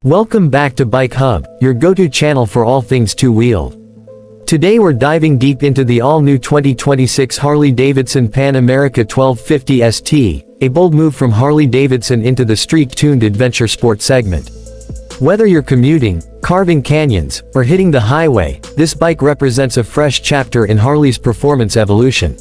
Welcome back to Bike Hub, your go-to channel for all things two-wheeled. Today we're diving deep into the all-new 2026 Harley-Davidson Pan America 1250 ST, a bold move from Harley-Davidson into the street-tuned adventure sport segment. Whether you're commuting, carving canyons, or hitting the highway, this bike represents a fresh chapter in Harley's performance evolution.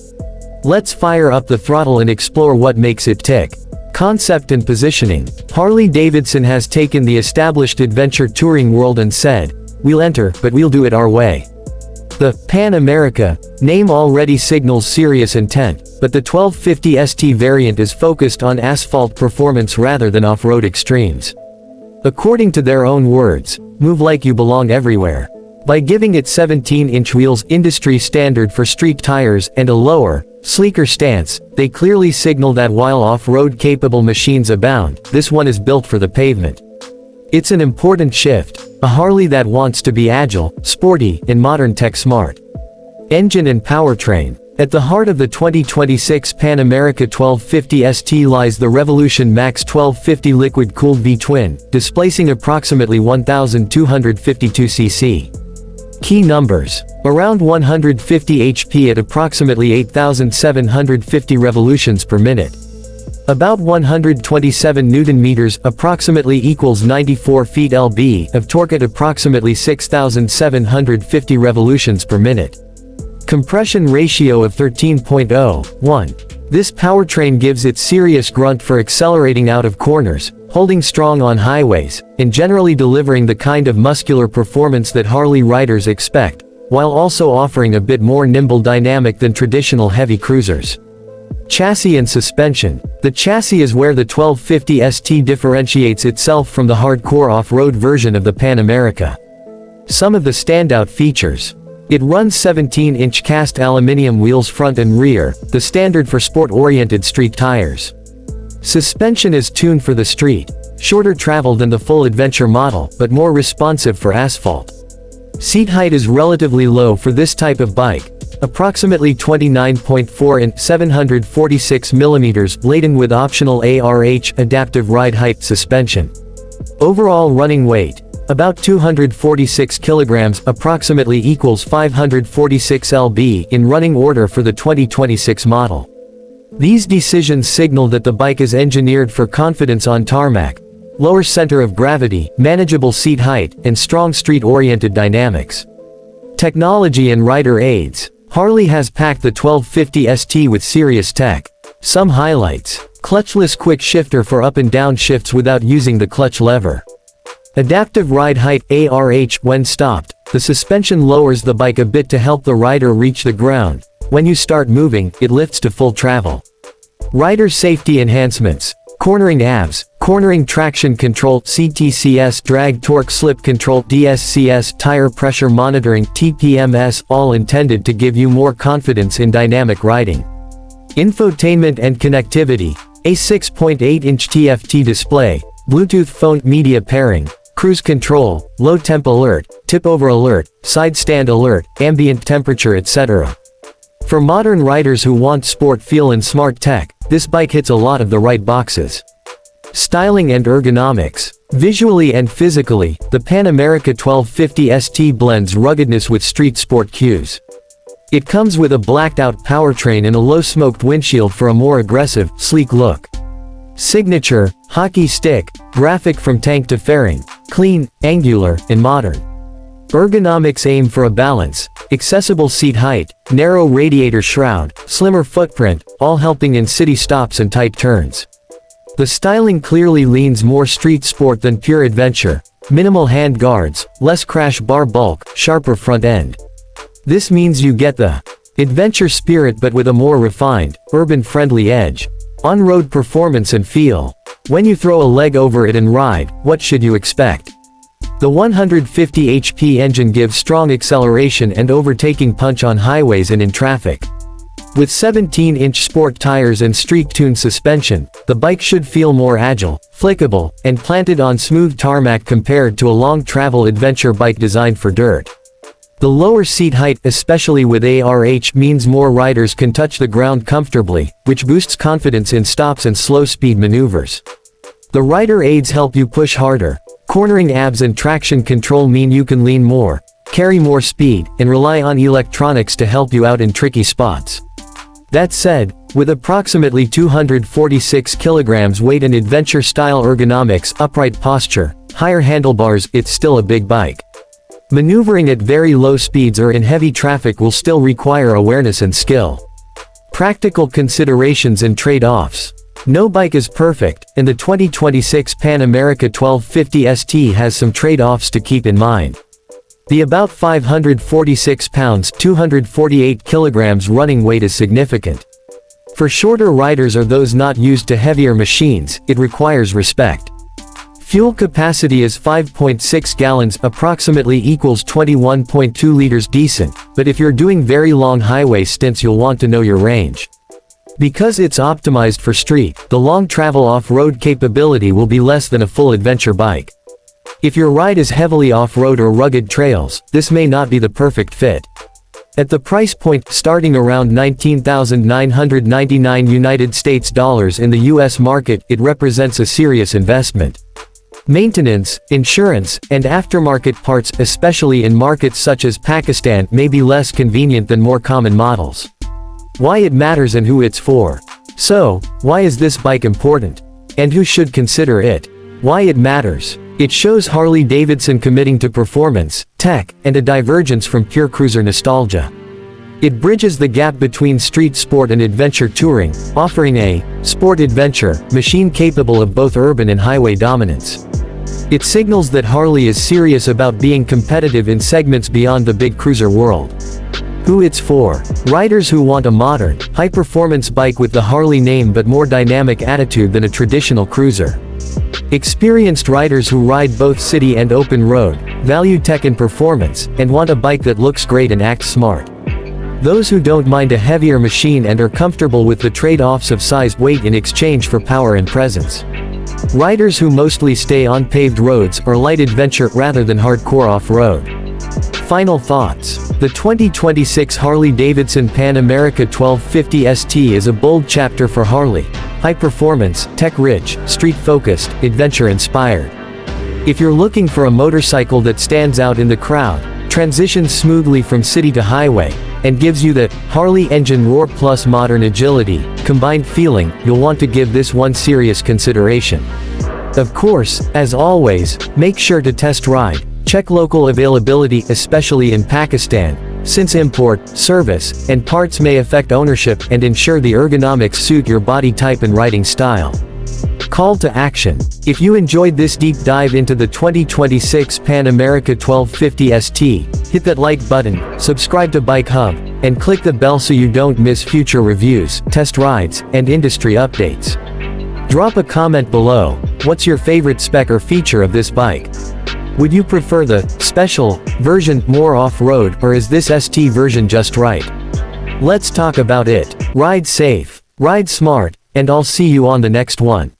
Let's fire up the throttle and explore what makes it tick. Concept and positioning. Harley-Davidson has taken the established adventure touring world and said, "We'll enter, but we'll do it our way." The Pan America name already signals serious intent, but the 1250 ST variant is focused on asphalt performance rather than off-road extremes. According to their own words, "Move like you belong everywhere." By giving it 17-inch wheels, industry standard for street tires, and a lower, sleeker stance, they clearly signal that while off-road capable machines abound, this one is built for the pavement. It's an important shift, a Harley that wants to be agile, sporty, and modern tech smart. Engine and powertrain. At the heart of the 2026 Pan America 1250 ST lies the Revolution Max 1250 liquid-cooled V-twin, displacing approximately 1,252 cc. Key numbers. Around 150 HP at approximately 8,750 revolutions per minute. About 127 Nm approximately equals 94 feet lb of torque at approximately 6,750 revolutions per minute. Compression ratio of 13.01. This powertrain gives it serious grunt for accelerating out of corners, holding strong on highways, and generally delivering the kind of muscular performance that Harley riders expect, while also offering a bit more nimble dynamic than traditional heavy cruisers. Chassis and suspension. The chassis is where the 1250 ST differentiates itself from the hardcore off-road version of the Pan America. Some of the standout features. It runs 17-inch cast aluminum wheels front and rear, the standard for sport-oriented street tires. Suspension is tuned for the street, shorter travel than the full adventure model, but more responsive for asphalt. Seat height is relatively low for this type of bike, approximately 29.4 in 746 mm, laden with optional ARH adaptive ride height suspension. Overall running weight. About 246 kilograms, approximately equals 546 lb in running order for the 2026 model. These decisions signal that the bike is engineered for confidence on tarmac, lower center of gravity, manageable seat height, and strong street-oriented dynamics. Technology and rider aids. Harley has packed the 1250 ST with serious tech. Some highlights. Clutchless quick shifter for up and down shifts without using the clutch lever. Adaptive ride height ARH. When stopped, the suspension lowers the bike a bit to help the rider reach the ground. When you start moving, it lifts to full travel. Rider safety enhancements. Cornering ABS, cornering traction control, CTCS, drag torque slip control, DSCS, tire pressure monitoring, TPMS, all intended to give you more confidence in dynamic riding. Infotainment and connectivity. A 6.8-inch TFT display, Bluetooth phone media pairing, cruise control, low temp alert, tip over alert, side stand alert, ambient temperature, etc. For modern riders who want sport feel and smart tech, this bike hits a lot of the right boxes. Styling and ergonomics. Visually and physically, the Pan America 1250 ST blends ruggedness with street sport cues. It comes with a blacked-out powertrain and a low-smoked windshield for a more aggressive, sleek look. Signature, hockey stick, graphic from tank to fairing, clean, angular, and modern. Ergonomics aim for a balance, accessible seat height, narrow radiator shroud, slimmer footprint, all helping in city stops and tight turns. The styling clearly leans more street sport than pure adventure, minimal hand guards, less crash bar bulk, sharper front end. This means you get the adventure spirit but with a more refined, urban-friendly edge. On-road performance and feel. When you throw a leg over it and ride, what should you expect? The 150 HP engine gives strong acceleration and overtaking punch on highways and in traffic. With 17-inch sport tires and street-tuned suspension, the bike should feel more agile, flickable, and planted on smooth tarmac compared to a long-travel adventure bike designed for dirt. The lower seat height, especially with ARH, means more riders can touch the ground comfortably, which boosts confidence in stops and slow-speed maneuvers. The rider aids help you push harder, Cornering abs and traction control mean you can lean more, carry more speed, and rely on electronics to help you out in tricky spots. That said, with approximately 246 kilograms weight and adventure-style ergonomics, upright posture, higher handlebars, it's still a big bike. Maneuvering at very low speeds or in heavy traffic will still require awareness and skill. Practical considerations and trade-offs. No bike is perfect, and the 2026 Pan America 1250 ST has some trade-offs to keep in mind. The about 546 pounds (248 kilograms) running weight is significant. For shorter riders or those not used to heavier machines, it requires respect. Fuel capacity is 5.6 gallons, approximately equals 21.2 liters. Decent, but if you're doing very long highway stints you'll want to know your range. Because it's optimized for street, the long travel off-road capability will be less than a full adventure bike. If your ride is heavily off-road or rugged trails, this may not be the perfect fit. At the price point, starting around $19,999 United States dollars in the US market, it represents a serious investment. Maintenance, insurance, and aftermarket parts, especially in markets such as Pakistan, may be less convenient than more common models. Why it matters and who it's for. So, why is this bike important? And who should consider it? Why it matters. It shows Harley-Davidson committing to performance, tech, and a divergence from pure cruiser nostalgia. It bridges the gap between street sport and adventure touring, offering a sport-adventure machine capable of both urban and highway dominance. It signals that Harley is serious about being competitive in segments beyond the big cruiser world. Who it's for. Riders who want a modern, high-performance bike with the Harley name but more dynamic attitude than a traditional cruiser. Experienced riders who ride both city and open road, value tech and performance, and want a bike that looks great and acts smart. Those who don't mind a heavier machine and are comfortable with the trade-offs of size, weight in exchange for power and presence. Riders who mostly stay on paved roads or light adventure rather than hardcore off-road. Final thoughts. The 2026 Harley-Davidson Pan America 1250 ST is a bold chapter for Harley. High performance, tech-rich, street-focused, adventure-inspired. If you're looking for a motorcycle that stands out in the crowd, transitions smoothly from city to highway, and gives you that Harley engine roar plus modern agility combined feeling, you'll want to give this one serious consideration. Of course, as always, make sure to test ride. Check local availability, especially in Pakistan, since import, service, and parts may affect ownership, and ensure the ergonomics suit your body type and riding style. Call to action. If you enjoyed this deep dive into the 2026 Pan America 1250 ST, hit that like button, subscribe to Bike Hub, and click the bell so you don't miss future reviews, test rides, and industry updates. Drop a comment below. What's your favorite spec or feature of this bike? Would you prefer the special version, more off-road, or is this ST version just right? Let's talk about it. Ride safe, ride smart, and I'll see you on the next one.